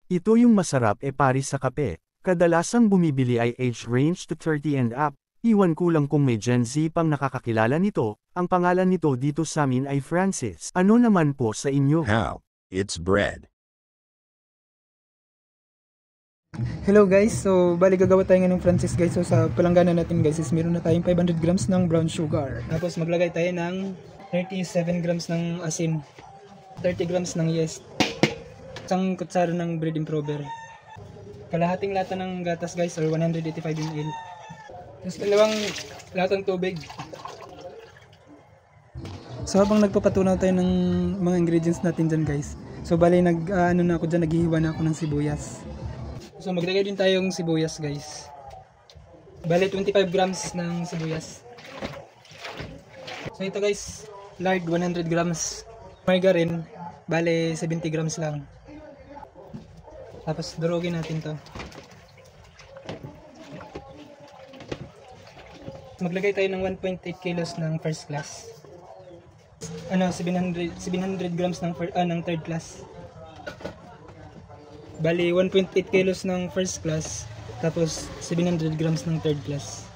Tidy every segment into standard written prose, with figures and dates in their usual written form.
Ito yung masarap pares sa kape. Kadalasang bumibili ay age range to 30 and up. Iwan ko lang kung may Gen Z pang nakakakilala nito. Ang pangalan nito dito sa amin ay Francis. Ano naman po sa inyo? How? It's bread. Hello guys, so bali gagawa tayo ng Francis guys. So sa palanggana natin guys is meron na tayong 500 grams ng brown sugar. Tapos maglagay tayo ng 37 grams ng asin, 30 grams ng yeast, isang kutsara ng bread improver, kalahating lata ng gatas guys or 185 ml. Tapos dalawang latang tubig. So habang nagpapatunaw tayo ng mga ingredients natin dyan guys, so bali naghihiwa na ako ng sibuyas. So maglagay din tayong sibuyas guys. Bali 25 grams ng sibuyas. So ito guys, lard 100 grams. Margarine, bali 70 grams lang. Tapos durugin natin to. Maglagay tayo ng 1.8 kilos ng first class. 700 grams ng third class. Bali 1.8 kilos ng first class, tapos 700 grams ng third class.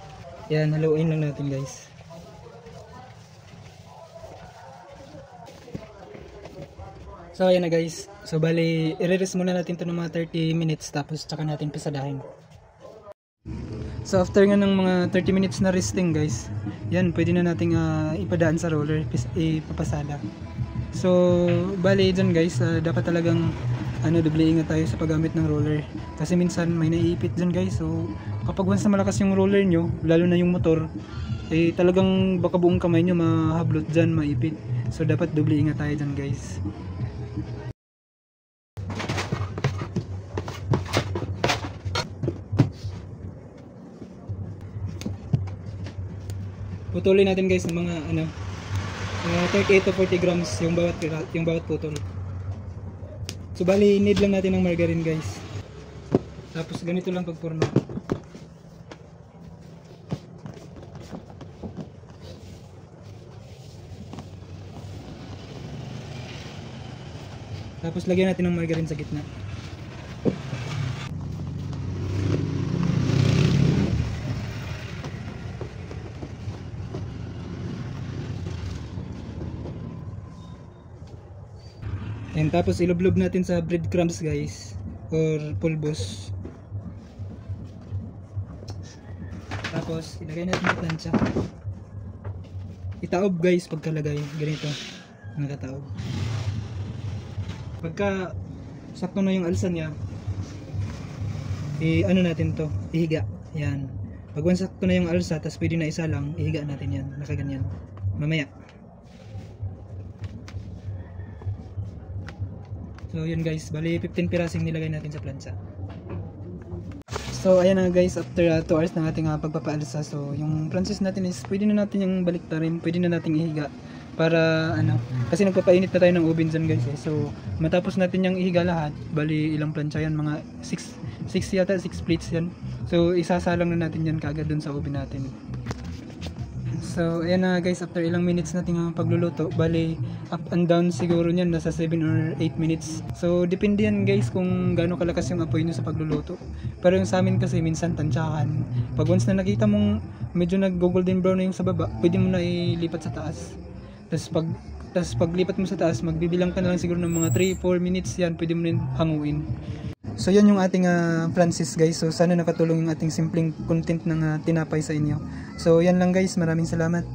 Yan, haluin lang natin guys. So ayan na guys. So bali i-rest muna natin ito ng mga 30 minutes tapos tsaka natin pisadahin. So after nga ng mga 30 minutes na resting guys, yan pwede na nating ipadaan sa roller, ipapasada. So bali dyan guys, dapat talagang doble ingat tayo sa paggamit ng roller kasi minsan may naiipit dyan guys. So kapag once na malakas yung roller nyo, lalo na yung motor, talagang baka buong kamay nyo mahablot dyan, maipit. So dapat doble ingat tayo dyan guys. Putulin natin guys ng mga 38 to 40 grams yung bawat putol. So bali need lang natin ng margarine guys. Tapos ganito lang pagpurno. Tapos lagyan natin ng margarine sa gitna. And tapos ilublob natin sa breadcrumbs guys or pulbos. Tapos ilagay natin sa plancha. Itaob guys pagkalagay, ganito nakataob. Pagka sakto na yung alsa niya, natin to, ihiga. Yan. Pag once sakto na yung alsa, tapos pwede na isa lang, ihiga natin yan, nakaganyan. Mamaya. So yun guys, bali 15 pirasing nilagay natin sa plancha. So ayan na guys, after 2 hours ng ating pagpapaalsa, so yung Francis natin is pwede na natin yung baliktarin, pwede na nating ihiga para kasi nagpapainit na tayo ng oven dyan guys So matapos natin yung ihiga lahat, bali ilang plancha yan, mga 6 yata, 6 plates yan. So isasalang na natin yan kaagad dun sa oven natin. So ayan na guys, after ilang minutes natin pagluluto, bali up and down siguro niyan nasa 7 or 8 minutes. So depende yan guys kung gaano kalakas yung apoy nyo sa pagluluto. Pero yung sa amin kasi minsan tansyahan. Pag once na nakita mong medyo nag-golden brown na yung sa baba, pwede mo na ilipat sa taas. Tapos pag lipat mo sa taas, magbibilang ka na lang siguro ng mga 3-4 minutes yan, pwede mo na hanguin. So yan yung ating Francis guys. So sana nakatulong yung ating simpleng content ng tinapay sa inyo. So yan lang guys, maraming salamat.